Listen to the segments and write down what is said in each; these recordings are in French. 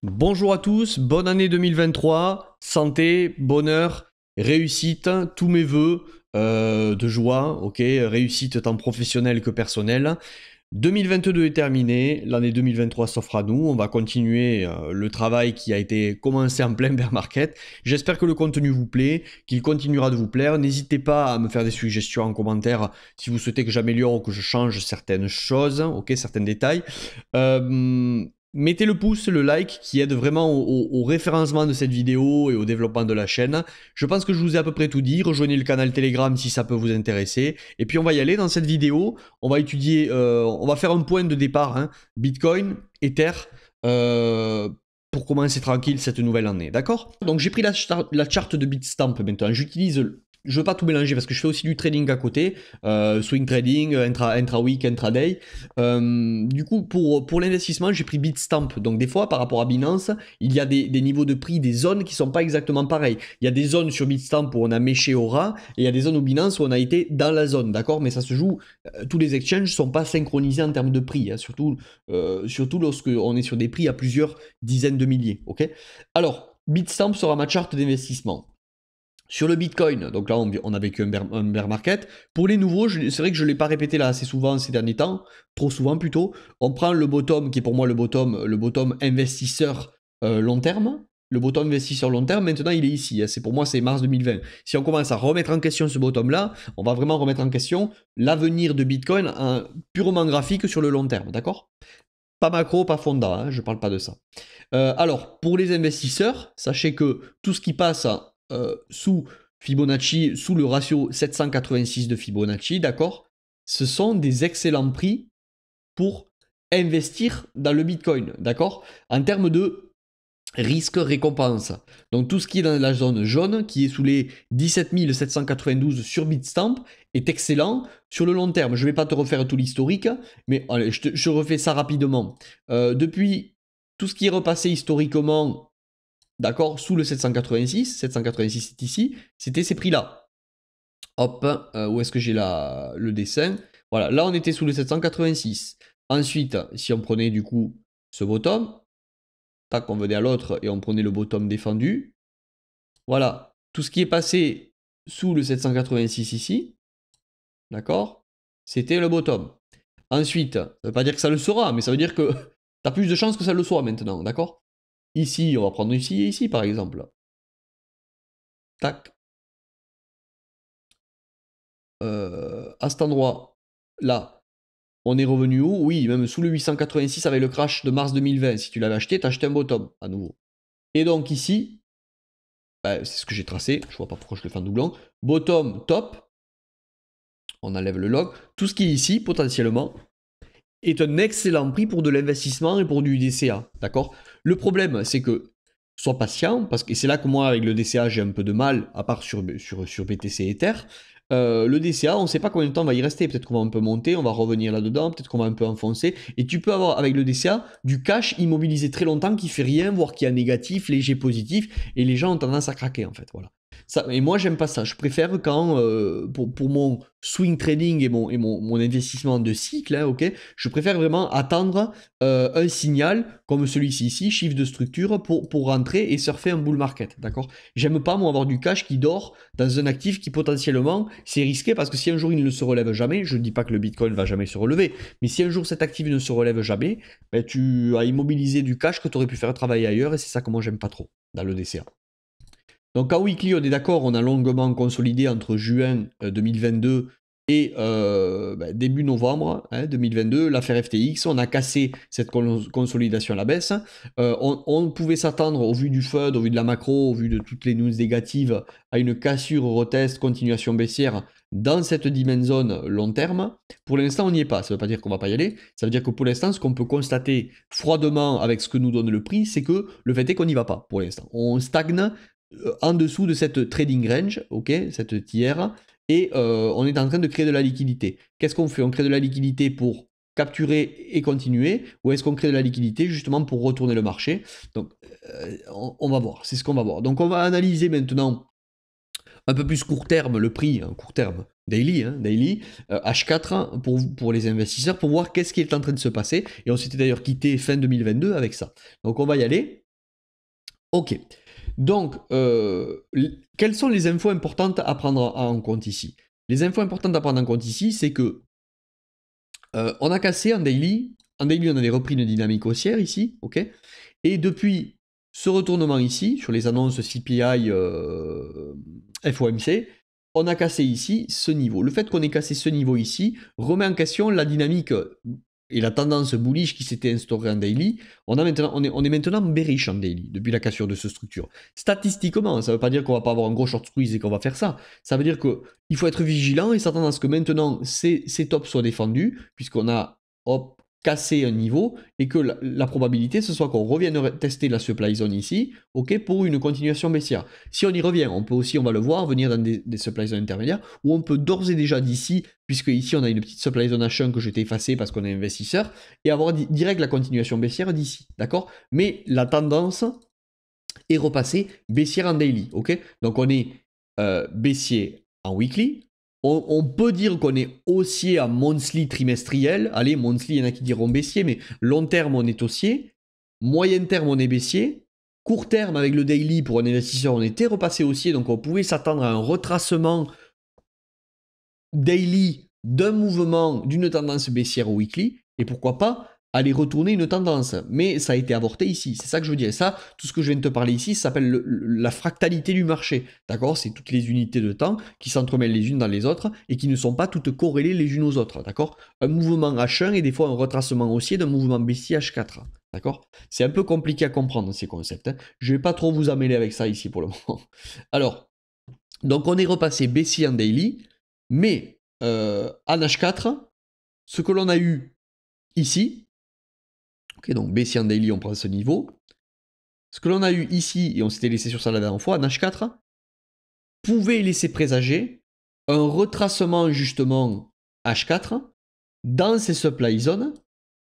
Bonjour à tous, bonne année 2023, santé, bonheur, réussite, tous mes voeux de joie, ok, réussite tant professionnelle que personnelle. 2022 est terminé, l'année 2023 s'offre à nous, on va continuer le travail qui a été commencé en plein bear market. J'espère que le contenu vous plaît, qu'il continuera de vous plaire. N'hésitez pas à me faire des suggestions en commentaire si vous souhaitez que j'améliore ou que je change certaines choses, ok, certains détails. Mettez le pouce, le like qui aide vraiment au référencement de cette vidéo et au développement de la chaîne. Je pense que je vous ai à peu près tout dit. Rejoignez le canal Telegram si ça peut vous intéresser. Et puis on va y aller dans cette vidéo. On va étudier, on va faire un point de départ, hein, Bitcoin, Ether, pour commencer tranquille cette nouvelle année, d'accord? Donc j'ai pris la charte de Bitstamp maintenant. J'utilise, je veux pas tout mélanger parce que je fais aussi du trading à côté, swing trading, intra-week, intra-day. Du coup, pour l'investissement, j'ai pris Bitstamp. Donc des fois, par rapport à Binance, il y a des niveaux de prix, des zones qui sont pas exactement pareilles. Il y a des zones sur Bitstamp où on a méché au ras, et il y a des zones où Binance où on a été dans la zone, d'accord? Mais ça se joue, tous les exchanges sont pas synchronisés en termes de prix, hein, surtout lorsque on est sur des prix à plusieurs dizaines de milliers, ok? Alors, Bitstamp sera ma charte d'investissement. Sur le Bitcoin, donc là on a vécu un bear market. Pour les nouveaux, c'est vrai que je ne l'ai pas répété là assez souvent ces derniers temps, trop souvent plutôt. On prend le bottom qui est pour moi le bottom investisseur long terme. Le bottom investisseur long terme, maintenant il est ici. Hein, pour moi c'est mars 2020. Si on commence à remettre en question ce bottom là, on va vraiment remettre en question l'avenir de Bitcoin purement graphique sur le long terme, d'accord? Pas macro, pas fonda, hein, je ne parle pas de ça. Alors, pour les investisseurs, sachez que tout ce qui passe sous Fibonacci, sous le ratio 786 de Fibonacci, d'accord, ce sont des excellents prix pour investir dans le Bitcoin, d'accord, en termes de risque-récompense. Donc tout ce qui est dans la zone jaune, qui est sous les 17 792 sur Bitstamp, est excellent sur le long terme. Je ne vais pas te refaire tout l'historique, mais allez, je refais ça rapidement. Depuis tout ce qui est repassé historiquement, d'accord, sous le 786 c'est ici, c'était ces prix-là. Hop, où est-ce que j'ai le dessin? Voilà, là on était sous le 786. Ensuite, si on prenait du coup ce bottom, tac, on venait à l'autre et on prenait le bottom défendu. Voilà, tout ce qui est passé sous le 786 ici, d'accord, c'était le bottom. Ensuite, ça ne veut pas dire que ça le sera, mais ça veut dire que tu as plus de chances que ça le soit maintenant, d'accord? Ici, on va prendre ici et ici par exemple. Tac. À cet endroit, là, on est revenu où? Oui, même sous le 886 avec le crash de mars 2020. Si tu l'avais acheté, tu as acheté un bottom à nouveau. Et donc ici, bah, c'est ce que j'ai tracé, je vois pas pourquoi je le fais en doublon. Bottom, top, on enlève le log. Tout ce qui est ici, potentiellement, est un excellent prix pour de l'investissement et pour du DCA. D'accord? Le problème, c'est que sois patient, parce que c'est là que moi, avec le DCA, j'ai un peu de mal, à part sur BTC Ether. Le DCA, on ne sait pas combien de temps on va y rester. Peut-être qu'on va un peu monter, on va revenir là-dedans, peut-être qu'on va un peu enfoncer. Et tu peux avoir, avec le DCA, du cash immobilisé très longtemps qui fait rien, voire qui est négatif, léger, positif. Et les gens ont tendance à craquer, en fait. Voilà. Ça, et moi, j'aime pas ça. Je préfère quand, pour mon swing trading et mon investissement de cycle, hein, ok, je préfère vraiment attendre un signal comme celui-ci ici, chiffre de structure, pour rentrer et surfer un bull market, d'accord? J'aime pas, moi, avoir du cash qui dort dans un actif qui potentiellement, c'est risqué parce que si un jour il ne se relève jamais, je ne dis pas que le Bitcoin va jamais se relever, mais si un jour cet actif ne se relève jamais, ben, tu as immobilisé du cash que tu aurais pu faire travailler ailleurs et c'est ça que moi j'aime pas trop dans le DCA. Donc en weekly, on est d'accord, on a longuement consolidé entre juin 2022 et début novembre 2022, l'affaire FTX, on a cassé cette consolidation à la baisse. On pouvait s'attendre, au vu du FUD, au vu de la macro, au vu de toutes les news négatives, à une cassure, retest, continuation baissière dans cette dimension long terme. Pour l'instant, on n'y est pas. Ça ne veut pas dire qu'on ne va pas y aller. Ça veut dire que pour l'instant, ce qu'on peut constater froidement avec ce que nous donne le prix, c'est que le fait est qu'on n'y va pas pour l'instant. On stagne en dessous de cette trading range, ok, cette tiers, et on est en train de créer de la liquidité. Qu'est-ce qu'on fait? On crée de la liquidité pour capturer et continuer, ou est-ce qu'on crée de la liquidité justement pour retourner le marché? Donc on va voir, c'est ce qu'on va voir. Donc on va analyser maintenant un peu plus court terme le prix, court terme, daily, H4 pour les investisseurs, pour voir qu'est-ce qui est en train de se passer, et on s'était d'ailleurs quitté fin 2022 avec ça. Donc on va y aller. Ok. Donc, quelles sont les infos importantes à prendre en compte ici? Les infos importantes à prendre en compte ici, c'est que on a cassé en daily. En daily, on avait repris une dynamique haussière ici, ok? Et depuis ce retournement ici, sur les annonces CPI FOMC, on a cassé ici ce niveau. Le fait qu'on ait cassé ce niveau ici remet en question la dynamique et la tendance bullish qui s'était instaurée en daily. On est maintenant bearish en daily depuis la cassure de cette structure. Statistiquement, ça ne veut pas dire qu'on va pas avoir un gros short squeeze et qu'on va faire ça. Ça veut dire qu'il faut être vigilant et s'attendre à ce que maintenant ces tops soient défendus, puisqu'on a hop, cassé un niveau et que la probabilité ce soit qu'on revienne tester la supply zone ici, ok, pour une continuation baissière. Si on y revient, on peut aussi, on va le voir, venir dans des supply zones intermédiaires où on peut d'ores et déjà d'ici, puisque ici on a une petite supply zone H1 que j'ai effacée parce qu'on est investisseur, et avoir direct la continuation baissière d'ici, d'accord? Mais la tendance est repassée baissière en daily, ok? Donc on est baissier en weekly. On peut dire qu'on est haussier à monthly trimestriel. Allez, monthly, il y en a qui diront baissier, mais long terme, on est haussier. Moyen terme, on est baissier. Court terme, avec le daily, pour un investisseur, on était repassé haussier. Donc, on pouvait s'attendre à un retracement daily d'un mouvement, d'une tendance baissière au weekly. Et pourquoi pas aller retourner une tendance. Mais ça a été avorté ici. C'est ça que je veux dire. Et ça, tout ce que je viens de te parler ici, ça s'appelle la fractalité du marché. D'accord? C'est toutes les unités de temps qui s'entremêlent les unes dans les autres et qui ne sont pas toutes corrélées les unes aux autres. D'accord? Un mouvement H1 est des fois un retracement haussier d'un mouvement baissier H4. D'accord? C'est un peu compliqué à comprendre ces concepts. Hein. Je ne vais pas trop vous emmêler avec ça ici pour le moment. Alors, donc on est repassé baissier en daily, mais en H4, ce que l'on a eu ici, ok, donc baissier en daily, on prend ce niveau. Ce que l'on a eu ici, et on s'était laissé sur ça la dernière fois, en H4, pouvait laisser présager un retracement justement H4 dans ces supply zones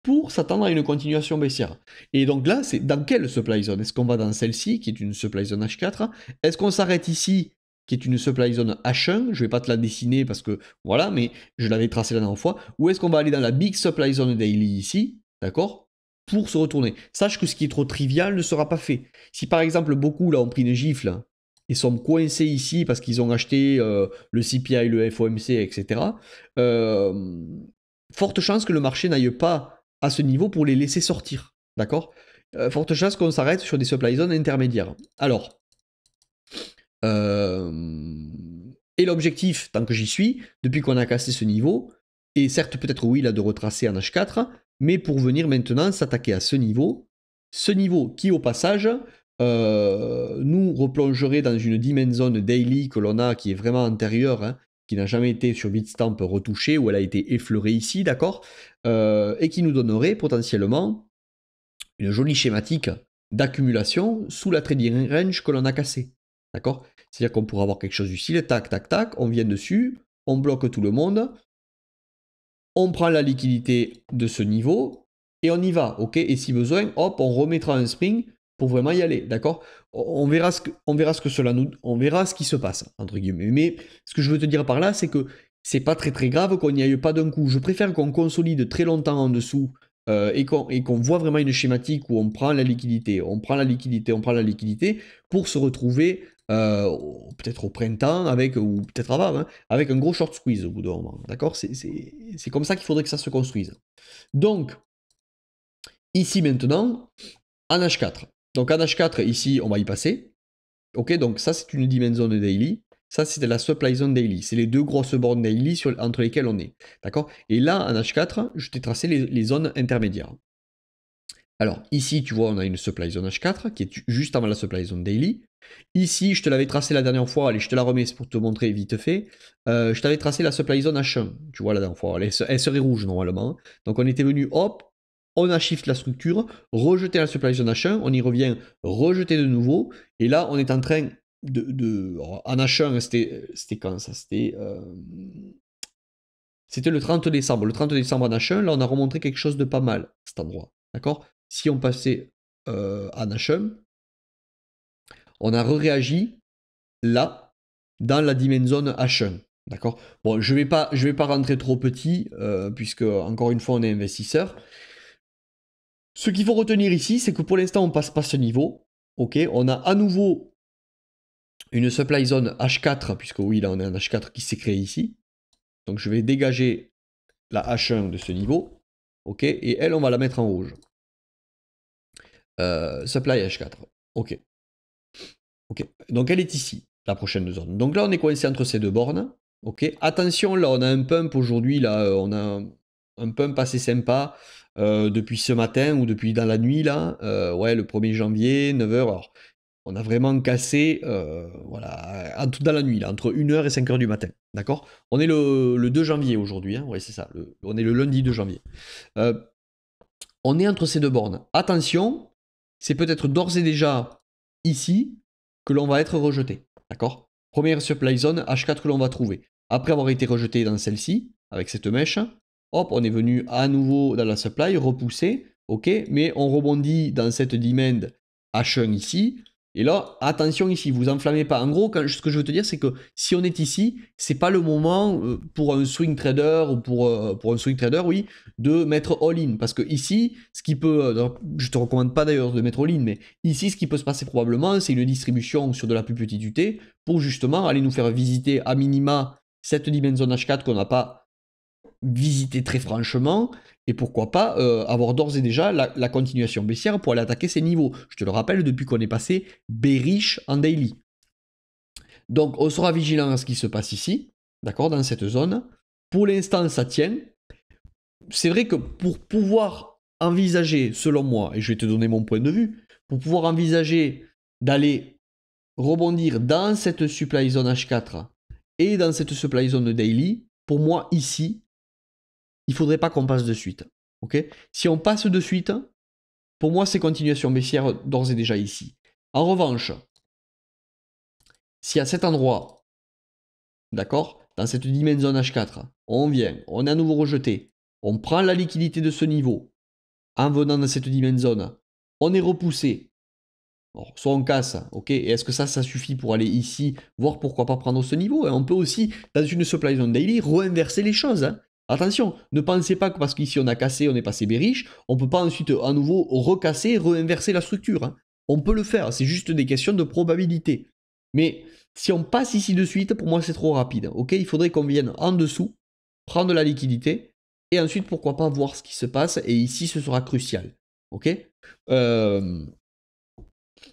pour s'attendre à une continuation baissière. Et donc là, c'est dans quelle supply zone? Est-ce qu'on va dans celle-ci, qui est une supply zone H4? Est-ce qu'on s'arrête ici, qui est une supply zone H1? Je ne vais pas te la dessiner parce que voilà, mais je l'avais tracé la dernière fois. Ou est-ce qu'on va aller dans la big supply zone daily ici, d'accord, pour se retourner? Sache que ce qui est trop trivial ne sera pas fait. Si par exemple beaucoup là ont pris une gifle et sont coincés ici parce qu'ils ont acheté le CPI, le FOMC, etc., forte chance que le marché n'aille pas à ce niveau pour les laisser sortir. D'accord? Forte chance qu'on s'arrête sur des supply zones intermédiaires. Alors, et l'objectif, tant que j'y suis, depuis qu'on a cassé ce niveau, et certes peut-être oui là de retracer en H4, mais pour venir maintenant s'attaquer à ce niveau qui au passage nous replongerait dans une dimension daily que l'on a qui est vraiment antérieure, hein, qui n'a jamais été sur Bitstamp retouchée, où elle a été effleurée ici, d'accord, et qui nous donnerait potentiellement une jolie schématique d'accumulation sous la trading range que l'on a cassé. D'accord? C'est-à-dire qu'on pourrait avoir quelque chose du style, tac, tac, tac, on vient dessus, on bloque tout le monde, on prend la liquidité de ce niveau, et on y va, ok? Et si besoin, hop, on remettra un spring pour vraiment y aller, d'accord? On verra ce que cela nous, on verra ce qui se passe, entre guillemets. Mais ce que je veux te dire par là, c'est que c'est pas très très grave qu'on n'y aille pas d'un coup. Je préfère qu'on consolide très longtemps en dessous et qu'on voit vraiment une schématique où on prend la liquidité, on prend la liquidité pour se retrouver peut-être au printemps avec, ou peut-être avant, hein, avec un gros short squeeze au bout d'un moment. D'accord? C'est comme ça qu'il faudrait que ça se construise. Donc, ici maintenant, en H4. Donc en H4, ici, on va y passer. Ok, donc ça, c'est une dimension de daily. Ça, c'était la supply zone daily. C'est les deux grosses bornes daily entre lesquelles on est. D'accord? Et là, en H4, je t'ai tracé les zones intermédiaires. Alors, ici, tu vois, on a une supply zone H4 qui est juste avant la supply zone daily. Ici, je te l'avais tracé la dernière fois. Allez, je te la remets pour te montrer vite fait. Je t'avais tracé la supply zone H1. Tu vois, la dernière fois. Elle serait rouge normalement. Donc, on était venu, hop, on a shift la structure, rejeter la supply zone H1, on y revient, rejeter de nouveau, et là on est en train en H1, c'était quand ça? C'était le 30 décembre. Le 30 décembre en H1, là on a remontré quelque chose de pas mal, cet endroit, d'accord? Si on passait en H1, on a réagi là, dans la dimension H1. D'accord? Bon, je vais pas rentrer trop petit, puisque encore une fois on est investisseur. Ce qu'il faut retenir ici, c'est que pour l'instant, on passe pas ce niveau. Ok, on a à nouveau une supply zone H4, puisque oui, là on a un H4 qui s'est créé ici. Donc je vais dégager la H1 de ce niveau. Ok, et elle, on va la mettre en rouge. Supply H4. Ok. Ok. Donc elle est ici, la prochaine zone. Donc là, on est coincé entre ces deux bornes. Ok. Attention, là, on a un pump aujourd'hui. Là, on a un pump assez sympa depuis ce matin ou depuis dans la nuit. Là, ouais, le 1er janvier, 9h. Alors, on a vraiment cassé voilà, dans la nuit, là, entre 1h et 5h du matin. D'accord. On est le 2 janvier aujourd'hui. Hein, ouais, c'est ça. On est le lundi 2 janvier. On est entre ces deux bornes. Attention, c'est peut-être d'ores et déjà ici que l'on va être rejeté. D'accord. Première supply zone, H4 que l'on va trouver. Après avoir été rejeté dans celle-ci, avec cette mèche, hop, on est venu à nouveau dans la supply, repoussé, ok, mais on rebondit dans cette demand H1 ici. Et là, attention ici, vous enflammez pas. En gros, ce que je veux te dire, c'est que si on est ici, c'est pas le moment pour un swing trader ou pour un swing trader, oui, de mettre all-in. Parce que ici, ce qui peut, je te recommande pas d'ailleurs de mettre all-in, mais ici, ce qui peut se passer probablement, c'est une distribution sur de la plus petite UT pour justement aller nous faire visiter à minima cette dimension H4 qu'on n'a pas visité très franchement, et pourquoi pas avoir d'ores et déjà la continuation baissière pour aller attaquer ces niveaux. Je te le rappelle, depuis qu'on est passé bearish en daily. Donc on sera vigilant à ce qui se passe ici, d'accord, dans cette zone. Pour l'instant, ça tient. C'est vrai que pour pouvoir envisager, selon moi, et je vais te donner mon point de vue, pour pouvoir envisager d'aller rebondir dans cette supply zone H4 et dans cette supply zone daily, pour moi, ici, il ne faudrait pas qu'on passe de suite. Okay, si on passe de suite, pour moi, c'est continuation baissière d'ores et déjà ici. En revanche, si à cet endroit, d'accord, dans cette dimension H4, on vient, on est à nouveau rejeté, on prend la liquidité de ce niveau, en venant dans cette dimension, on est repoussé. Alors, soit on casse, ok, et est-ce que ça suffit pour aller ici, voir pourquoi pas prendre ce niveau? Et on peut aussi, dans une supply zone daily, re-inverser les choses. Hein. Attention, ne pensez pas que parce qu'ici on a cassé, on est passé bearish, on ne peut pas ensuite à nouveau recasser, re-inverser la structure. Hein. On peut le faire, c'est juste des questions de probabilité. Mais si on passe ici de suite, pour moi c'est trop rapide. Ok, il faudrait qu'on vienne en dessous, prendre la liquidité, et ensuite pourquoi pas voir ce qui se passe, et ici ce sera crucial. Ok ce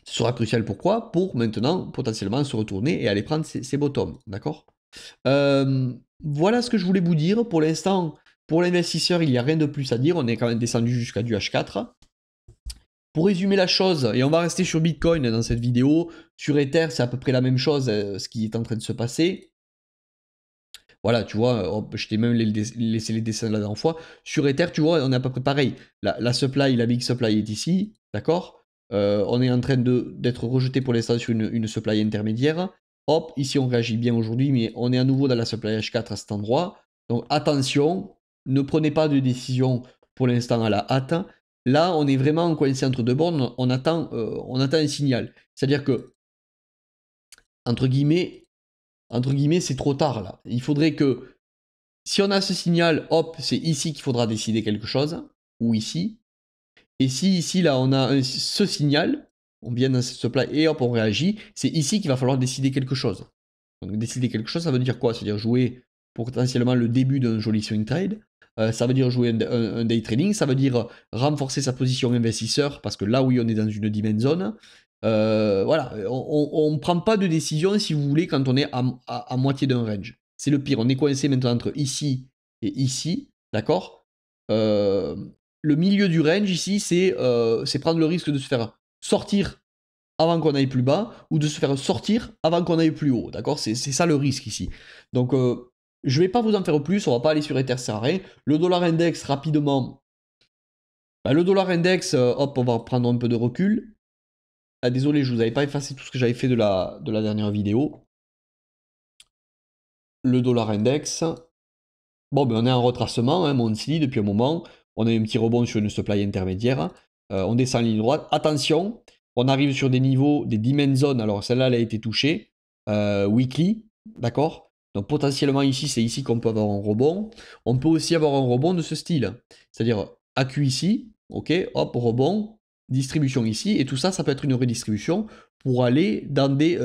sera crucial pourquoi? Pour maintenant potentiellement se retourner et aller prendre ses bottoms. D'accord voilà ce que je voulais vous dire. Pour l'instant, pour l'investisseur, il n'y a rien de plus à dire. On est quand même descendu jusqu'à du H4. Pour résumer la chose, et on va rester sur Bitcoin dans cette vidéo, sur Ether, c'est à peu près la même chose, ce qui est en train de se passer. Voilà, tu vois, je t'ai même laissé les dessins la dernière fois. Sur Ether, tu vois, on est à peu près pareil. La supply, la big supply est ici, d'accord on est en train d'être rejeté pour l'instant sur une supply intermédiaire. Hop, ici on réagit bien aujourd'hui, mais on est à nouveau dans la supply H4 à cet endroit. Donc attention, ne prenez pas de décision pour l'instant à la hâte. Là, on est vraiment coincé entre deux bornes, on attend un signal. C'est-à-dire que, entre guillemets, c'est trop tard là. Il faudrait que, si on a ce signal, hop, c'est ici qu'il faudra décider quelque chose, ou ici. Et si ici, là, on a ce signal, on vient dans cette supply et hop, on réagit, c'est ici qu'il va falloir décider quelque chose. Donc décider quelque chose, ça veut dire quoi? Ça veut dire jouer potentiellement le début d'un joli swing trade. Ça veut dire jouer un day trading, ça veut dire renforcer sa position investisseur, parce que là, oui, on est dans une dimension zone. Voilà, on ne prend pas de décision, si vous voulez, quand on est à moitié d'un range. C'est le pire, on est coincé maintenant entre ici et ici, d'accord le milieu du range ici, c'est prendre le risque de se faire sortir avant qu'on aille plus bas ou de se faire sortir avant qu'on aille plus haut. D'accord c'est ça le risque ici. Donc, je ne vais pas vous en faire plus. On ne va pas aller sur Ether, ça sert à rien. Le dollar index, rapidement. Bah, le dollar index, hop, on va prendre un peu de recul. Ah, désolé, je ne vous avais pas effacé tout ce que j'avais fait de la dernière vidéo. Le dollar index. Bon, ben, on est en retracement, hein, monthly depuis un moment. On a un petit rebond sur une supply intermédiaire. On descend en ligne droite. Attention, on arrive sur des niveaux, des demand zones. Alors celle-là, elle a été touchée. Weekly, d'accord? Donc potentiellement ici, c'est ici qu'on peut avoir un rebond. On peut aussi avoir un rebond de ce style. C'est-à-dire AQ ici, ok, hop, rebond. distribution ici, et tout ça, ça peut être une redistribution pour aller dans des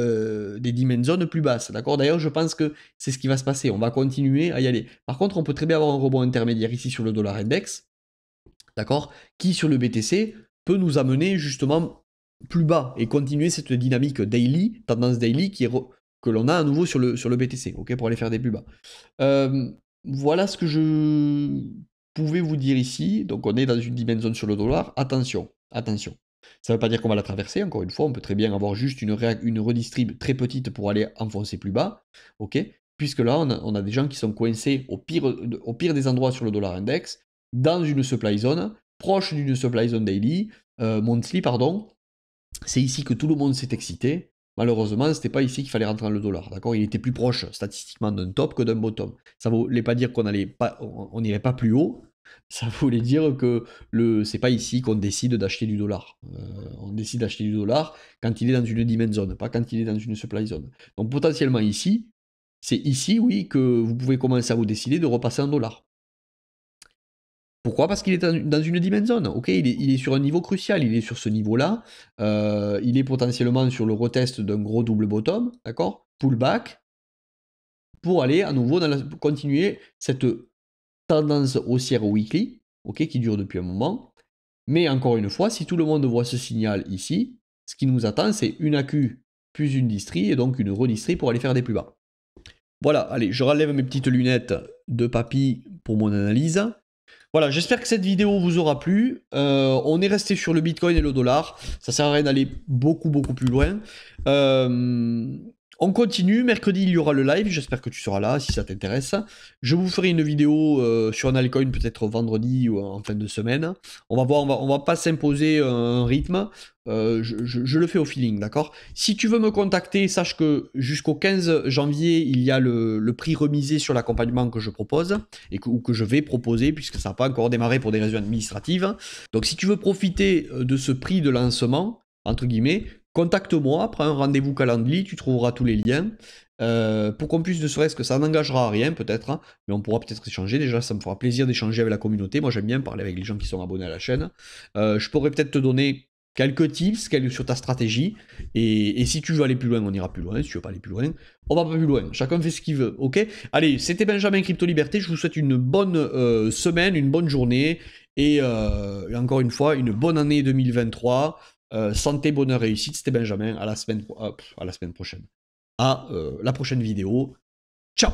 dimensions zones plus basses, d'accord? D'ailleurs, je pense que c'est ce qui va se passer, on va continuer à y aller. Par contre, on peut très bien avoir un rebond intermédiaire ici sur le dollar index, d'accord? Qui, sur le BTC, peut nous amener justement plus bas et continuer cette dynamique daily, tendance daily, que l'on a à nouveau sur le BTC, ok? Pour aller faire des plus bas. Voilà ce que je pouvais vous dire ici. Donc on est dans une dimension sur le dollar. Attention, attention. Ça ne veut pas dire qu'on va la traverser, encore une fois, on peut très bien avoir juste une redistrib très petite pour aller enfoncer plus bas, ok? Puisque là, on a des gens qui sont coincés au pire des endroits sur le dollar index, dans une supply zone, proche d'une supply zone daily, monthly, pardon. C'est ici que tout le monde s'est excité. Malheureusement, c'était pas ici qu'il fallait rentrer dans le dollar, d'accord? Il était plus proche statistiquement d'un top que d'un bottom. Ça voulait pas dire qu'on n'irait pas plus haut. Ça voulait dire que c'est pas ici qu'on décide d'acheter du dollar. On décide d'acheter du dollar quand il est dans une demand zone, pas quand il est dans une supply zone. Donc potentiellement ici, c'est ici, oui, que vous pouvez commencer à vous décider de repasser en dollars. Pourquoi? Parce qu'il est dans une dimension zone. Ok, il est sur un niveau crucial, il est sur ce niveau-là. Il est potentiellement sur le retest d'un gros double bottom, d'accord? Pullback, pour aller à nouveau continuer cette tendance haussière weekly, ok, qui dure depuis un moment. Mais encore une fois, si tout le monde voit ce signal ici, ce qui nous attend, c'est une AQ plus une distri, et donc une redistri pour aller faire des plus bas. Voilà, allez, je relève mes petites lunettes de papy pour mon analyse. Voilà, j'espère que cette vidéo vous aura plu. On est resté sur le Bitcoin et le dollar. Ça sert à rien d'aller beaucoup plus loin. On continue. Mercredi, il y aura le live. J'espère que tu seras là si ça t'intéresse. Je vous ferai une vidéo sur un altcoin peut-être vendredi ou en fin de semaine. On va voir, on va pas s'imposer un rythme. Je le fais au feeling, d'accord? Si tu veux me contacter, sache que jusqu'au 15 janvier, il y a le prix remisé sur l'accompagnement que je propose ou que je vais proposer puisque ça n'a pas encore démarré pour des raisons administratives. Donc si tu veux profiter de ce prix de lancement, entre guillemets, contacte-moi, prends un rendez-vous Calendly, tu trouveras tous les liens. Pour qu'on puisse, ne serait-ce que ça n'engagera à rien peut-être, hein, mais on pourra peut-être échanger. Déjà, ça me fera plaisir d'échanger avec la communauté. Moi, j'aime bien parler avec les gens qui sont abonnés à la chaîne. Je pourrais peut-être te donner quelques tips sur ta stratégie. Et si tu veux aller plus loin, on ira plus loin. Si tu veux pas aller plus loin, on va pas plus loin. Chacun fait ce qu'il veut, ok? Allez, c'était Benjamin Crypto Liberté. Je vous souhaite une bonne semaine, une bonne journée. Et encore une fois, une bonne année 2023. Santé, bonheur, réussite. C'était Benjamin. À la semaine prochaine. À la prochaine vidéo. Ciao!